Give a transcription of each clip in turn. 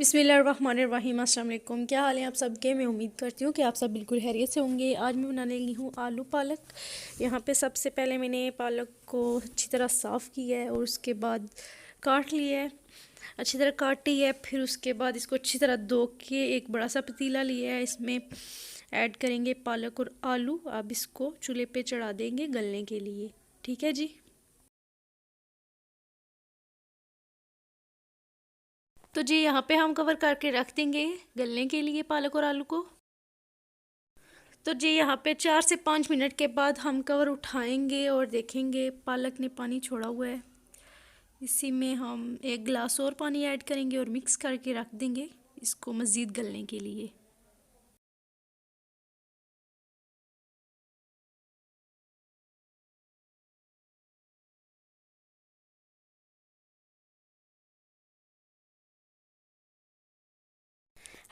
बिस्मिल्लाहिर्रहमानिर्रहीम। अस्सलाम वालेकुम। क्या हाल है आप सबके? मैं उम्मीद करती हूँ कि आप सब बिल्कुल खैरियत से होंगे। आज मैं बनाने लगी हूँ आलू पालक। यहाँ पे सबसे पहले मैंने पालक को अच्छी तरह साफ़ किया है और उसके बाद काट लिया है, अच्छी तरह काटी है। फिर उसके बाद इसको अच्छी तरह धो के एक बड़ा सा पतीला लिया है, इसमें ऐड करेंगे पालक और आलू। अब इसको चूल्हे पे चढ़ा देंगे गलने के लिए। ठीक है जी। तो जी यहाँ पे हम कवर करके रख देंगे गलने के लिए पालक और आलू को। तो जी यहाँ पे 4 से 5 मिनट के बाद हम कवर उठाएंगे और देखेंगे पालक ने पानी छोड़ा हुआ है। इसी में हम एक गिलास और पानी ऐड करेंगे और मिक्स करके रख देंगे इसको मज़ीद गलने के लिए।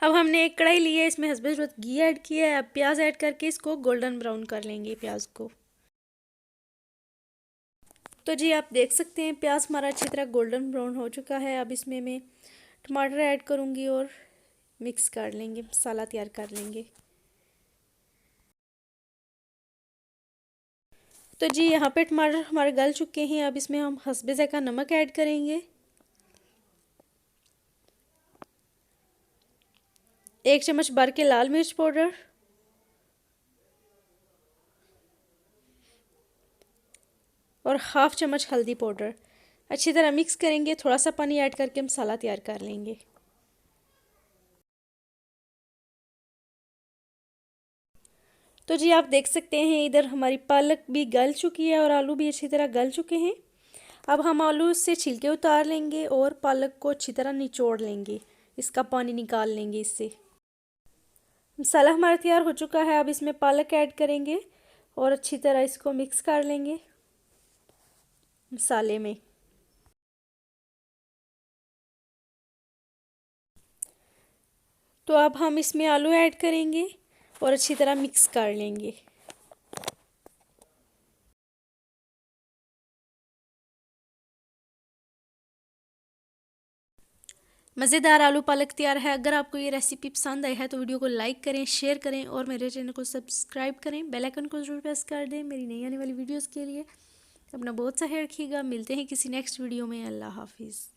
अब हमने एक कढ़ाई ली है, इसमें हस्बे ज़रूरत घी ऐड किया है। अब प्याज ऐड करके इसको गोल्डन ब्राउन कर लेंगे प्याज को। तो जी आप देख सकते हैं प्याज हमारा अच्छी तरह गोल्डन ब्राउन हो चुका है। अब इसमें मैं टमाटर ऐड करूँगी और मिक्स कर लेंगे, मसाला तैयार कर लेंगे। तो जी यहाँ पे टमाटर हमारे गल चुके हैं। अब इसमें हम हस्बे ज़ायक़ा नमक ऐड करेंगे, 1 चम्मच भर के लाल मिर्च पाउडर और हाफ चम्मच हल्दी पाउडर। अच्छी तरह मिक्स करेंगे, थोड़ा सा पानी ऐड करके मसाला तैयार कर लेंगे। तो जी आप देख सकते हैं इधर हमारी पालक भी गल चुकी है और आलू भी अच्छी तरह गल चुके हैं। अब हम आलू से छिलके उतार लेंगे और पालक को अच्छी तरह निचोड़ लेंगे, इसका पानी निकाल लेंगे इससे। मसाला हमारा तैयार हो चुका है। अब इसमें पालक ऐड करेंगे और अच्छी तरह इसको मिक्स कर लेंगे मसाले में। तो अब हम इसमें आलू ऐड करेंगे और अच्छी तरह मिक्स कर लेंगे। मज़ेदार आलू पालक तैयार है। अगर आपको ये रेसिपी पसंद आई है तो वीडियो को लाइक करें, शेयर करें और मेरे चैनल को सब्सक्राइब करें। बेल आइकन को जरूर प्रेस कर दें मेरी नई आने वाली वीडियोस के लिए। अपना बहुत सा ख्याल रखिएगा। मिलते हैं किसी नेक्स्ट वीडियो में। अल्लाह हाफिज़।